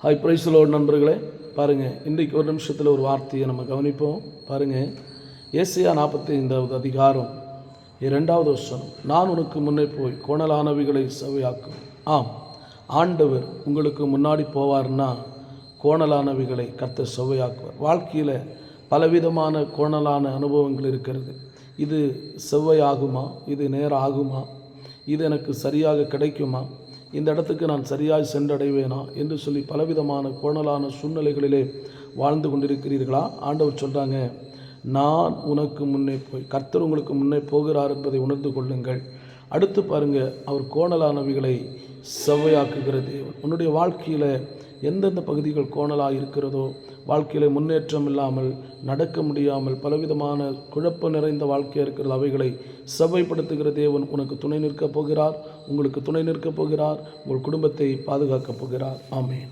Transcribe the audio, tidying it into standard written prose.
Hi praise the Lord நண்பர்களே, பாருங்கள், இன்றைக்கு ஒரு நிமிஷத்தில் ஒரு வார்த்தையை நம்ம கவனிப்போம். பாருங்கள், ஏசாயா 45வது அதிகாரம் 2வது வசனம். நான் உனக்கு முன்னே போய் கோணலானவைகளை செவ்வையாக்கும். ஆம், ஆண்டவர் உங்களுக்கு முன்னாடி போவார்னா கோணலானவைகளை கர்த்தர் செவ்வையாக்குவார். வாழ்க்கையில் பலவிதமான கோணலான அனுபவங்கள் இருக்கிறது. இது செவ்வையாகுமா? இது நேரம் ஆகுமா? இது எனக்கு சரியாக கிடைக்குமா? இந்த இடத்துக்கு நான் சரியாக சென்றடைவேனா என்று சொல்லி பலவிதமான கோணலான சூழ்நிலைகளிலே வாழ்ந்து கொண்டிருக்கிறீர்களா? ஆண்டவர் சொல்கிறாங்க, நான் உனக்கு முன்னே போய், கர்த்தர் உங்களுக்கு முன்னே போகிறார் என்பதை உணர்ந்து கொள்ளுங்கள். அடுத்து பாருங்கள், அவர் கோணலானவைகளை செவ்வையாக்குகிற தேவன். உன்னுடைய வாழ்க்கையில் எந்தெந்த பகுதிகள் கோணலாக இருக்கிறதோ, வாழ்க்கையில் முன்னேற்றம் இல்லாமல், நடக்க முடியாமல், பலவிதமான குழப்பம் நிறைந்த வாழ்க்கையாக இருக்கிறது, அவைகளை செவ்வைப்படுத்துகிற தேவன் உனக்கு துணை நிற்கப் போகிறார். உங்களுக்கு துணை நிற்கப் போகிறார். உங்கள் குடும்பத்தை பாதுகாக்கப் போகிறார். ஆமென்.